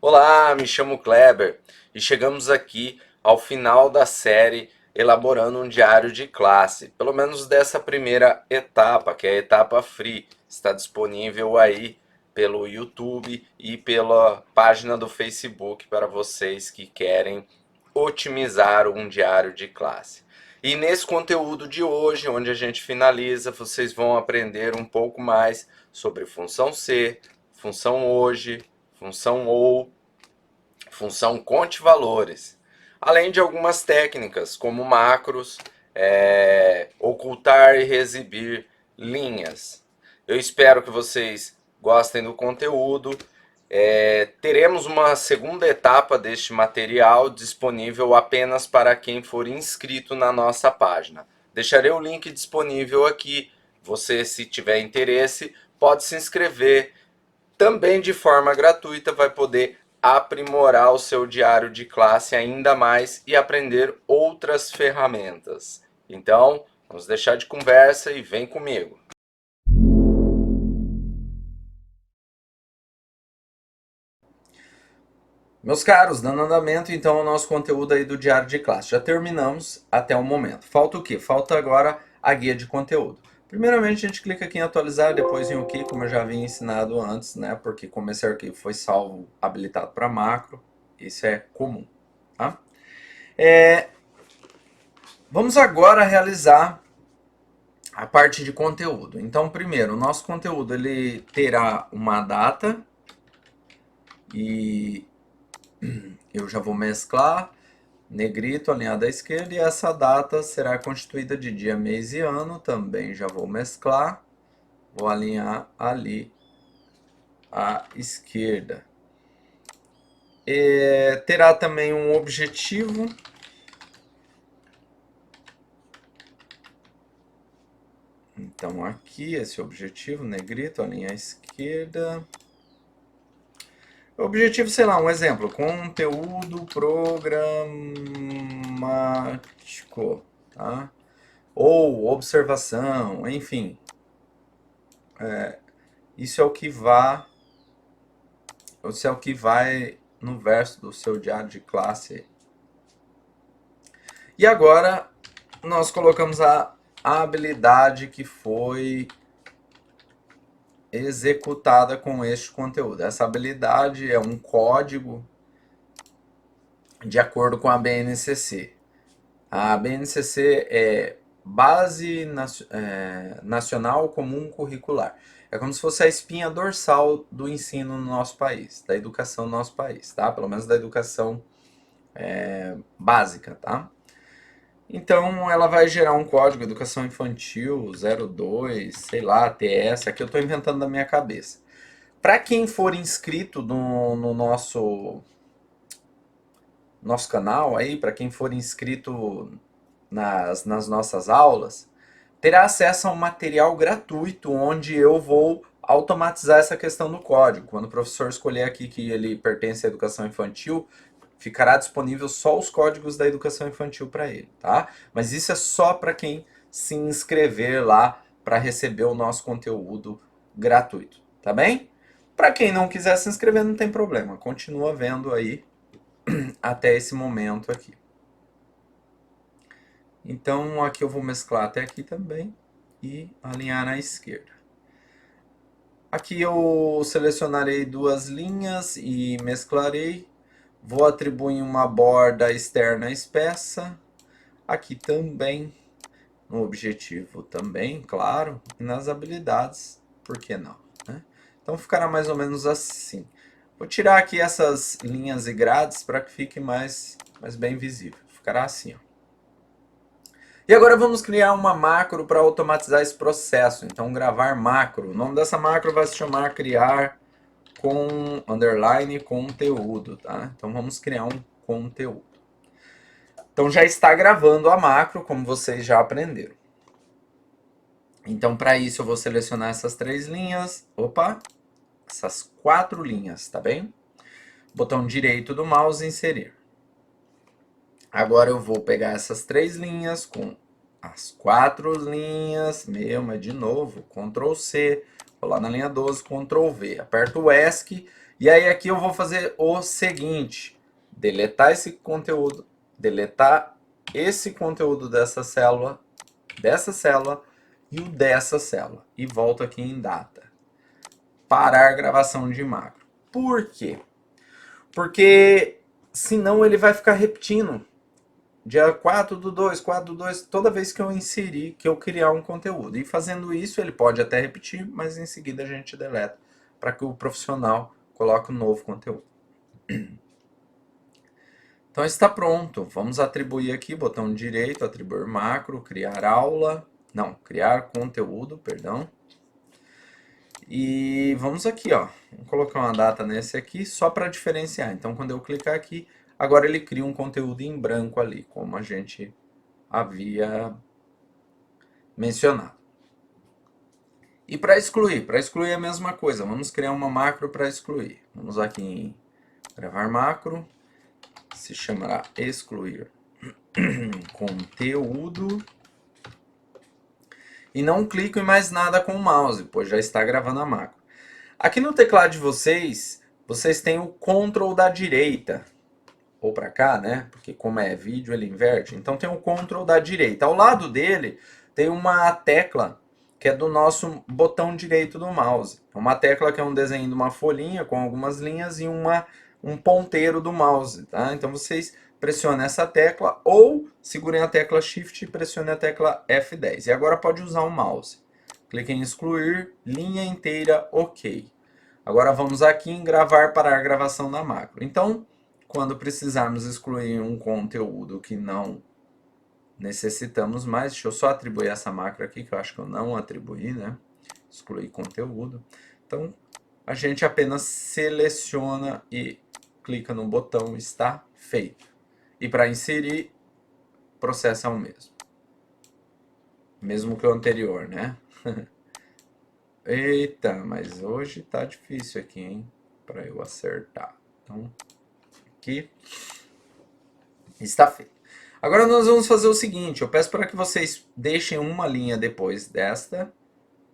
Olá, me chamo Kleber e chegamos aqui ao final da série elaborando um diário de classe, pelo menos dessa primeira etapa, que é a etapa free. Está disponível aí pelo YouTube e pela página do Facebook para vocês que querem otimizar um diário de classe. E nesse conteúdo de hoje, onde a gente finaliza, vocês vão aprender um pouco mais sobre função C, função hoje, função ou, função conte valores, além de algumas técnicas como macros, ocultar e exibir linhas. Eu espero que vocês gostem do conteúdo. Teremos uma segunda etapa deste material disponível apenas para quem for inscrito na nossa página. Deixarei o link disponível aqui. Você, se tiver interesse, pode se inscrever. Também de forma gratuita vai poder aprimorar o seu diário de classe ainda mais e aprender outras ferramentas. Então, vamos deixar de conversa e vem comigo. Meus caros, dando andamento então ao nosso conteúdo aí do diário de classe. Já terminamos até o momento. Falta o quê? Falta agora a guia de conteúdo. Primeiramente a gente clica aqui em atualizar, depois em OK, como eu já havia ensinado antes, né? Porque como esse arquivo foi salvo habilitado para macro, isso é comum, tá? Vamos agora realizar a parte de conteúdo. Então, primeiro, o nosso conteúdo ele terá uma data e eu já vou mesclar, negrito alinhado à esquerda, e essa data será constituída de dia, mês e ano, também já vou mesclar, vou alinhar ali à esquerda. Terá também um objetivo, então aqui esse objetivo, negrito, alinhar à esquerda. Objetivo, sei lá, um exemplo, conteúdo programático, tá? Ou observação, enfim. Isso é o que vai no verso do seu diário de classe. E agora nós colocamos a habilidade que foi executada com este conteúdo. Essa habilidade é um código de acordo com a BNCC. A BNCC é Base Nacional Comum Curricular. É como se fosse a espinha dorsal do ensino no nosso país, da educação no nosso país, tá? Pelo menos da educação básica, tá? Então, ela vai gerar um código Educação Infantil 02, sei lá, TS, aqui eu estou inventando da minha cabeça. Para quem for inscrito no nosso canal aí, para quem for inscrito nas nossas aulas, terá acesso a um material gratuito onde eu vou automatizar essa questão do código. Quando o professor escolher aqui que ele pertence à educação infantil, ficará disponível só os códigos da educação infantil para ele, tá? Mas isso é só para quem se inscrever lá para receber o nosso conteúdo gratuito, tá bem? Para quem não quiser se inscrever, não tem problema, continua vendo aí até esse momento aqui. Então aqui eu vou mesclar até aqui também e alinhar na esquerda. Aqui eu selecionarei duas linhas e mesclarei. Vou atribuir uma borda externa espessa. Aqui também, no objetivo também, claro. E nas habilidades, por que não? Né? Então ficará mais ou menos assim. Vou tirar aqui essas linhas e grades para que fique mais bem visível. Ficará assim, ó. E agora vamos criar uma macro para automatizar esse processo. Então, gravar macro. O nome dessa macro vai se chamar criar com underline conteúdo, tá? Então, vamos criar um conteúdo. Então, já está gravando a macro, como vocês já aprenderam. Então, para isso, eu vou selecionar essas três linhas. Opa! Essas quatro linhas, tá bem? Botão direito do mouse, inserir. Agora eu vou pegar essas três linhas com as quatro linhas, mas de novo, Ctrl C, vou lá na linha 12, Ctrl V, aperto o ESC E aí aqui eu vou fazer o seguinte, deletar esse conteúdo dessa célula e o dessa célula. E volto aqui em data. Parar gravação de macro. Por quê? Porque senão ele vai ficar repetindo. Dia 4/2, toda vez que eu inserir, que eu criar um conteúdo. E fazendo isso, ele pode até repetir, mas em seguida a gente deleta, para que o profissional coloque um novo conteúdo. Então está pronto. Vamos atribuir aqui, botão direito, atribuir macro, criar aula. Não, criar conteúdo, perdão. E vamos aqui, ó. Vamos colocar uma data nesse aqui, só para diferenciar. Então, quando eu clicar aqui, agora ele cria um conteúdo em branco ali, como a gente havia mencionado. E para excluir a mesma coisa. Vamos criar uma macro para excluir. Vamos aqui em gravar macro. Se chamará excluir conteúdo. E não clico em mais nada com o mouse, pois já está gravando a macro. Aqui no teclado de vocês, vocês têm o Ctrl da direita. Ou para cá, né? Porque como é vídeo, ele inverte. Então tem o Ctrl da direita. Ao lado dele, tem uma tecla que é do nosso botão direito do mouse. Uma tecla que é um desenho de uma folhinha com algumas linhas e um ponteiro do mouse. Tá? Então vocês pressionem essa tecla ou segurem a tecla Shift e pressionem a tecla F10. E agora pode usar o mouse. Clique em excluir, linha inteira, OK. Agora vamos aqui em gravar para a gravação da macro. Então, quando precisarmos excluir um conteúdo que não necessitamos mais, deixa eu só atribuir essa macro aqui, que eu acho que eu não atribuí, né? Excluir conteúdo. Então, a gente apenas seleciona e clica no botão está feito. E para inserir, o processo é o mesmo. Mesmo que o anterior, né? Eita, mas hoje tá difícil aqui, hein? Para eu acertar. Então, aqui está feito. Agora nós vamos fazer o seguinte, eu peço para que vocês deixem uma linha depois desta,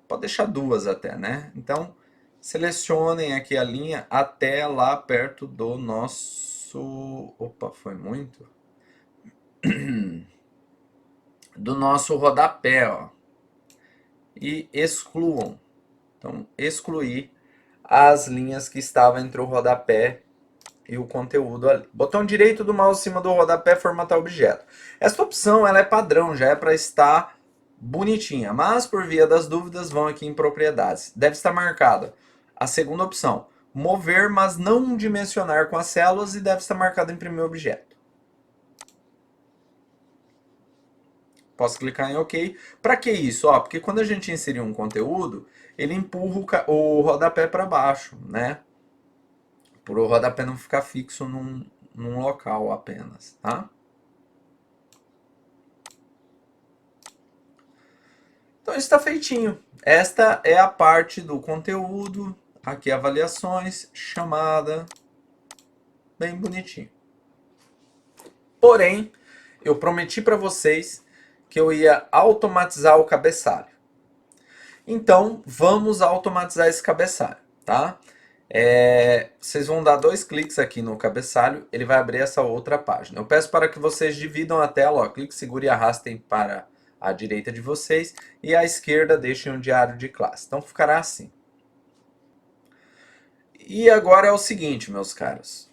pode deixar duas até, né? Então, selecionem aqui a linha até lá perto do nosso... Opa, foi muito? Do nosso rodapé, ó. E excluam. Então, excluir as linhas que estavam entre o rodapé e o conteúdo ali. Botão direito do mouse em cima do rodapé, formatar objeto. Essa opção ela é padrão, já é para estar bonitinha, mas por via das dúvidas vão aqui em propriedades. Deve estar marcada a segunda opção, mover, mas não dimensionar com as células, e deve estar marcado imprimir objeto. Posso clicar em OK. Para que isso? Ó, porque quando a gente inserir um conteúdo, ele empurra o rodapé para baixo, né? Para o rodapé não ficar fixo num local apenas, tá? Então está feitinho. Esta é a parte do conteúdo, aqui avaliações, chamada, bem bonitinho. Porém, eu prometi para vocês que eu ia automatizar o cabeçalho. Então, vamos automatizar esse cabeçalho, tá? Vocês vão dar 2 cliques aqui no cabeçalho, ele vai abrir essa outra página. Eu peço para que vocês dividam a tela, ó, clique, segure e arrastem para a direita de vocês e à esquerda deixem um diário de classe. Então ficará assim. E agora é o seguinte, meus caros.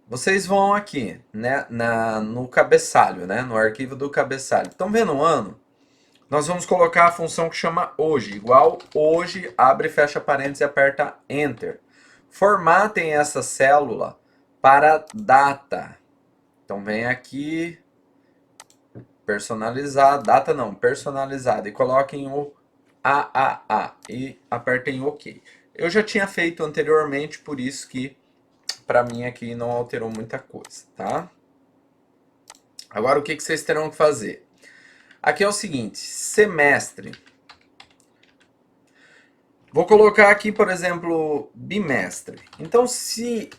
Vocês vão aqui, né, no cabeçalho, né, no arquivo do cabeçalho. Estão vendo o ano? Nós vamos colocar a função que chama hoje, igual hoje, abre e fecha parênteses e aperta Enter. Formatem essa célula para data. Então vem aqui, personalizar, data não, personalizada, e coloquem o AAA e apertem OK. Eu já tinha feito anteriormente, por isso que para mim aqui não alterou muita coisa, tá? Agora o que vocês terão que fazer? Aqui é o seguinte, semestre. Vou colocar aqui, por exemplo, bimestre. Então, se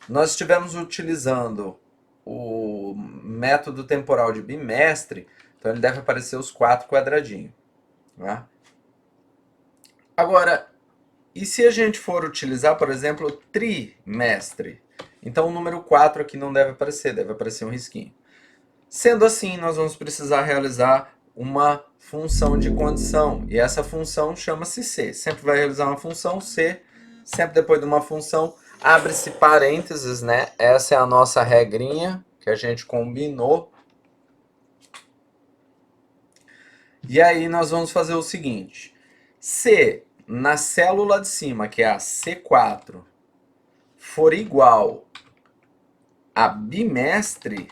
nós estivermos utilizando o método temporal de bimestre, então ele deve aparecer os 4 quadradinhos. Tá? Agora, E se a gente for utilizar, por exemplo, trimestre? Então o número 4 aqui não deve aparecer um risquinho. Sendo assim, nós vamos precisar realizar uma função de condição. E essa função chama-se C. Sempre vai realizar uma função C, sempre depois de uma função, abre-se parênteses, né? Essa é a nossa regrinha que a gente combinou. E aí nós vamos fazer o seguinte. Se na célula de cima, que é a C4, for igual a bimestre,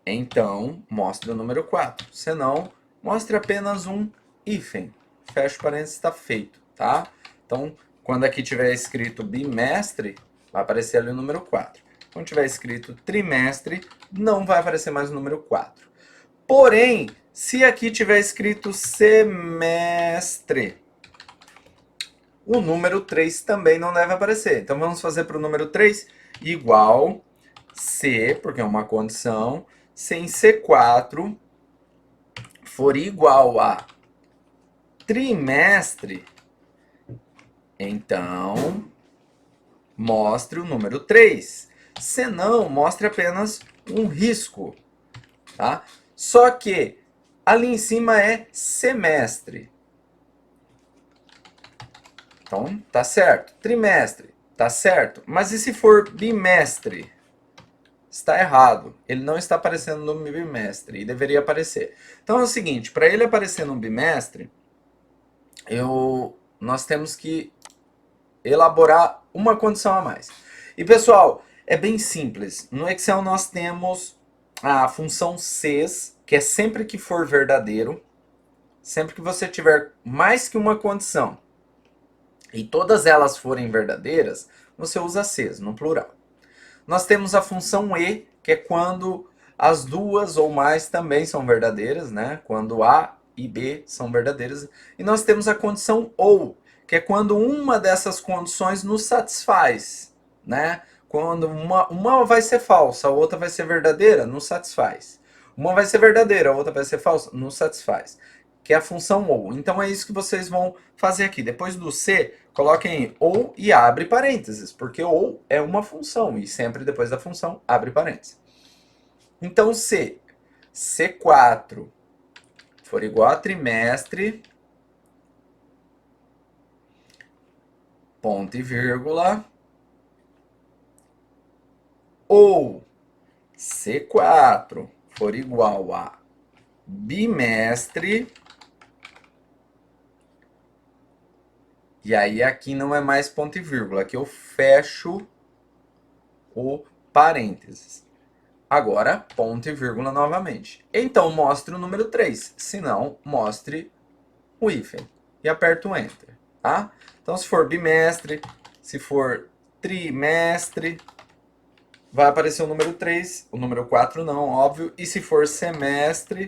então mostre o número 4. Senão, mostre apenas um hífen. Fecha o parênteses, está feito, tá? Então, quando aqui tiver escrito bimestre, vai aparecer ali o número 4. Quando tiver escrito trimestre, não vai aparecer mais o número 4. Porém, se aqui tiver escrito semestre, o número 3 também não deve aparecer. Então vamos fazer para o número 3 igual C, porque é uma condição, se em C4 for igual a trimestre, então mostre o número 3. Se não, mostre apenas um risco, tá? Só que ali em cima é semestre. Então, tá certo. Trimestre, tá certo. Mas e se for bimestre? Está errado. Ele não está aparecendo no bimestre e deveria aparecer. Então é o seguinte, para ele aparecer no bimestre, nós temos que elaborar uma condição a mais. E pessoal, é bem simples. No Excel nós temos a função CES, que é sempre que for verdadeiro, sempre que você tiver mais que uma condição e todas elas forem verdadeiras, você usa CES no plural. Nós temos a função E, que é quando as duas ou mais também são verdadeiras, né? Quando A e B são verdadeiras. E nós temos a condição OU, que é quando uma dessas condições nos satisfaz, né? Quando uma vai ser falsa, a outra vai ser verdadeira, nos satisfaz. Uma vai ser verdadeira, a outra vai ser falsa, nos satisfaz. Que é a função OU. Então é isso que vocês vão fazer aqui. Depois do C, coloquem OU e abre parênteses, porque OU é uma função e sempre depois da função abre parênteses. Então se C4 for igual a trimestre, ponto e vírgula, ou C4 for igual a bimestre, e aí aqui não é mais ponto e vírgula, aqui eu fecho o parênteses. Agora, ponto e vírgula novamente. Então, mostre o número 3. Se não, mostre o hífen. E aperto o Enter. Tá? Então, se for bimestre, se for trimestre, vai aparecer o número 3. O número 4 não, óbvio. E se for semestre,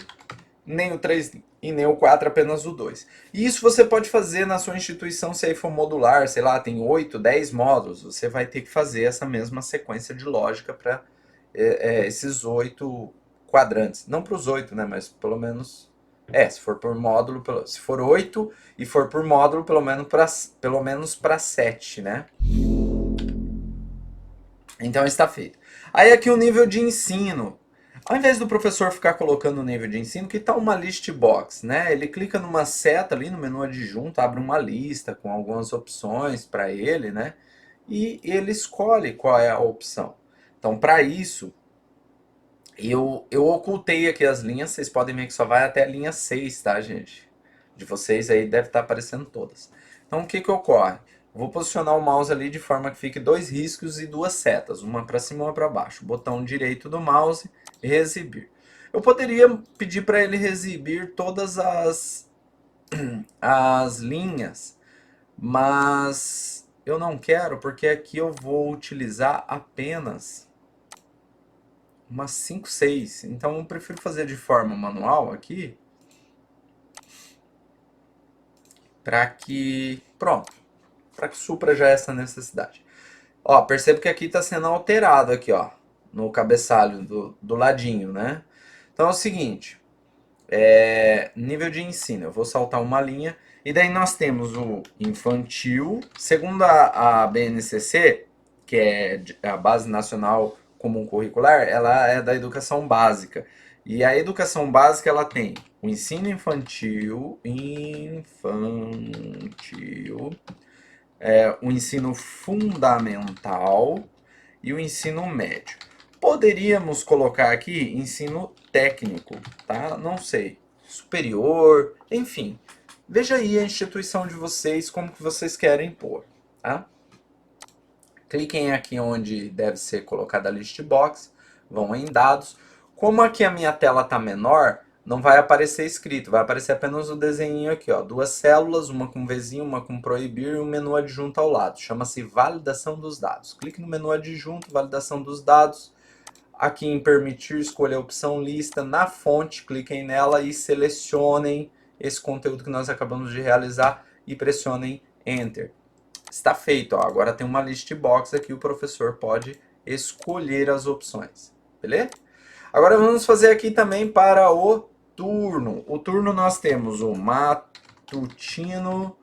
nem o 3 e nem o 4, apenas o 2. E isso você pode fazer na sua instituição, se aí for modular, sei lá, tem 8, 10 módulos. Você vai ter que fazer essa mesma sequência de lógica para esses 8 quadrantes. Não para os 8, né? Mas pelo menos. Se for por módulo, se for 8 e for por módulo, pelo menos para 7, né? Então está feito. Aí aqui o nível de ensino. Ao invés do professor ficar colocando o nível de ensino, que tal uma list box, né? Ele clica numa seta ali no menu adjunto, abre uma lista com algumas opções para ele, né? E ele escolhe qual é a opção. Então, para isso, eu ocultei aqui as linhas, vocês podem ver que só vai até a linha 6, tá, gente? De vocês aí deve estar aparecendo todas. Então, o que que ocorre? Eu vou posicionar o mouse ali de forma que fique 2 riscos e 2 setas, uma para cima e uma para baixo. Botão direito do mouse e exibir. Eu poderia pedir para ele exibir todas as linhas, mas eu não quero, porque aqui eu vou utilizar apenas umas 5, 6. Então eu prefiro fazer de forma manual aqui, para que, pronto, para que supra já essa necessidade. Ó, percebo que aqui está sendo alterado aqui, ó, no cabeçalho do ladinho, né? Então é o seguinte, nível de ensino, eu vou saltar uma linha E daí nós temos o infantil, segundo a BNCC, que é a Base Nacional Comum Curricular, ela é da educação básica. E a educação básica ela tem o ensino infantil, o ensino fundamental e o ensino médio. Poderíamos colocar aqui ensino técnico, tá? Não sei, superior, enfim. Veja aí a instituição de vocês, como que vocês querem pôr, tá? Cliquem aqui onde deve ser colocada a list box, vão em dados. Como aqui a minha tela está menor, não vai aparecer escrito, vai aparecer apenas o desenho aqui, ó, duas células, uma com Vzinho, uma com proibir e um menu adjunto ao lado. Chama-se validação dos dados. Clique no menu adjunto, validação dos dados. Aqui em permitir, escolha a opção lista. Na fonte, cliquem nela e selecionem esse conteúdo que nós acabamos de realizar e pressionem Enter. Está feito, ó. Agora tem uma list box aqui, o professor pode escolher as opções, beleza? Agora vamos fazer aqui também para o turno. O turno nós temos o matutino,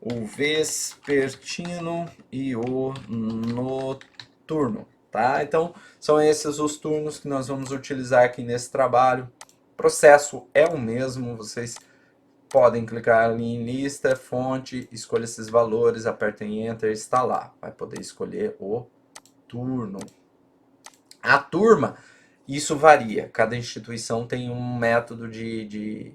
o vespertino e o noturno, tá? Então, são esses os turnos que nós vamos utilizar aqui nesse trabalho. O processo é o mesmo, vocês podem clicar ali em lista, fonte, escolha esses valores, apertem Enter, está lá. Vai poder escolher o turno. A turma, isso varia. Cada instituição tem um método de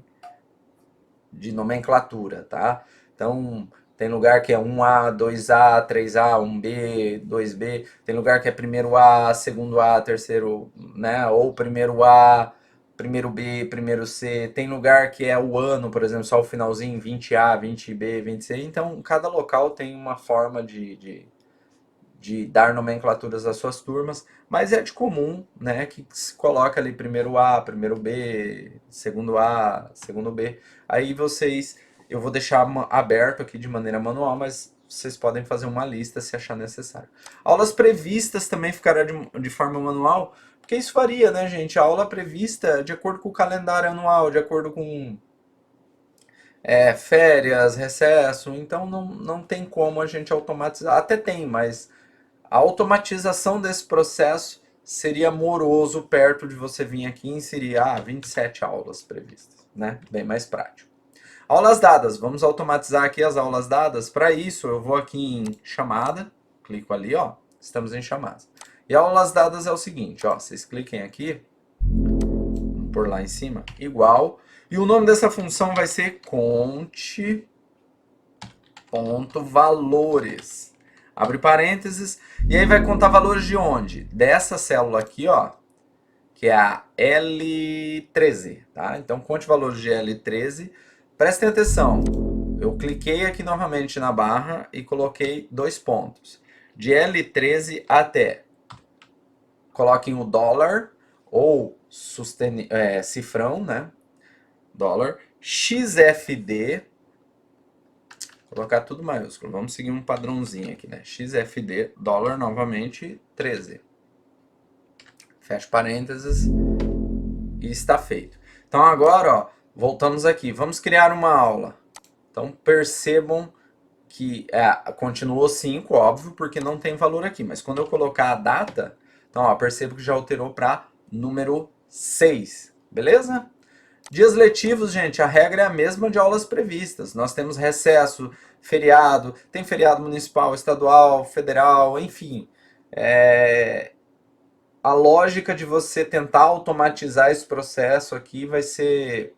nomenclatura, tá? Então, tem lugar que é 1A, 2A, 3A, 1B, 2B. Tem lugar que é primeiro A, segundo A, terceiro, né? Ou primeiro A, primeiro B, primeiro C. Tem lugar que é o ano, por exemplo, só o finalzinho, 20A, 20B, 20C. Então, cada local tem uma forma de dar nomenclaturas às suas turmas, mas é de comum, né, que se coloca ali primeiro A, primeiro B, segundo B. Aí vocês, eu vou deixar aberto aqui de maneira manual, mas vocês podem fazer uma lista se achar necessário. Aulas previstas também ficará de forma manual, porque isso varia, né, gente? A aula prevista de acordo com o calendário anual, de acordo com férias, recesso, então não tem como a gente automatizar. Até tem, mas a automatização desse processo seria moroso perto de você vir aqui e inserir 27 aulas previstas, né? Bem mais prático. Aulas dadas, vamos automatizar aqui as aulas dadas. Para isso, eu vou aqui em chamada, clico ali, ó, estamos em chamada. E aulas dadas é o seguinte, ó, vocês cliquem aqui, por lá em cima, igual, e o nome dessa função vai ser conte.valores. Abre parênteses, e aí vai contar valores de onde? Dessa célula aqui, ó, que é a L13, tá? Então, conte valores de L13. Prestem atenção, eu cliquei aqui novamente na barra e coloquei 2 pontos. De L13 até, coloquem o dólar, ou cifrão, né? Dólar, XFD, colocar tudo maiúsculo. Vamos seguir um padrãozinho aqui, né? XFD, dólar novamente, 13. Fecha parênteses e está feito. Então agora, ó, voltamos aqui. Vamos criar uma aula. Então percebam que continuou 5, óbvio, porque não tem valor aqui. Mas quando eu colocar a data, então ó, percebo que já alterou para número 6. Beleza? Dias letivos, gente, a regra é a mesma de aulas previstas. Nós temos recesso, feriado, tem feriado municipal, estadual, federal, enfim. A lógica de você tentar automatizar esse processo aqui vai ser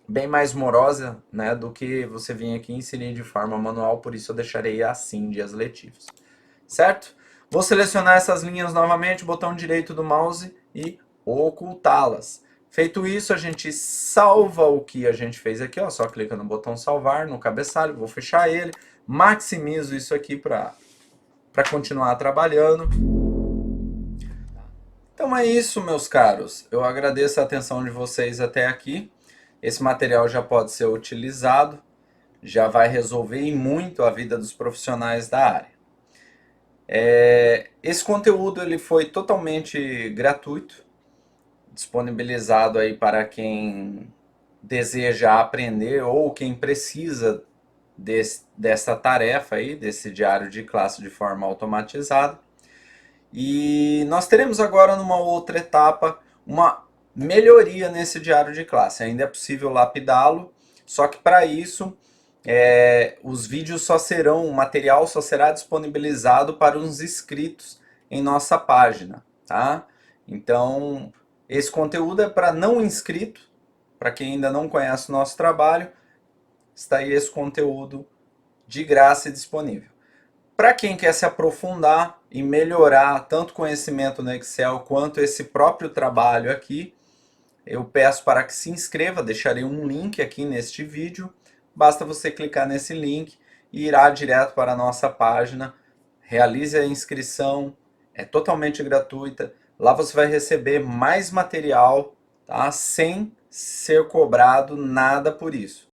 bem mais morosa, né, do que você vir aqui inserir de forma manual, por isso eu deixarei assim dias letivos. Certo? Vou selecionar essas linhas novamente, botão direito do mouse e ocultá-las. Feito isso, a gente salva o que a gente fez aqui, ó, só clica no botão salvar, no cabeçalho, vou fechar ele, maximizo isso aqui para continuar trabalhando. Então é isso, meus caros. Eu agradeço a atenção de vocês até aqui. Esse material já pode ser utilizado, já vai resolver e muito a vida dos profissionais da área. Esse conteúdo ele foi totalmente gratuito, disponibilizado aí para quem deseja aprender ou quem precisa dessa tarefa aí, desse diário de classe de forma automatizada. E nós teremos agora numa outra etapa uma melhoria nesse diário de classe. Ainda é possível lapidá-lo, só que para isso os vídeos só serão, o material só será disponibilizado para os inscritos em nossa página, tá? Então, esse conteúdo é para não inscrito, para quem ainda não conhece o nosso trabalho, está aí esse conteúdo de graça e disponível. Para quem quer se aprofundar e melhorar tanto conhecimento no Excel quanto esse próprio trabalho aqui, eu peço para que se inscreva, deixarei um link aqui neste vídeo. Basta você clicar nesse link e irá direto para a nossa página. Realize a inscrição, é totalmente gratuita. Lá você vai receber mais material, tá? Sem ser cobrado nada por isso.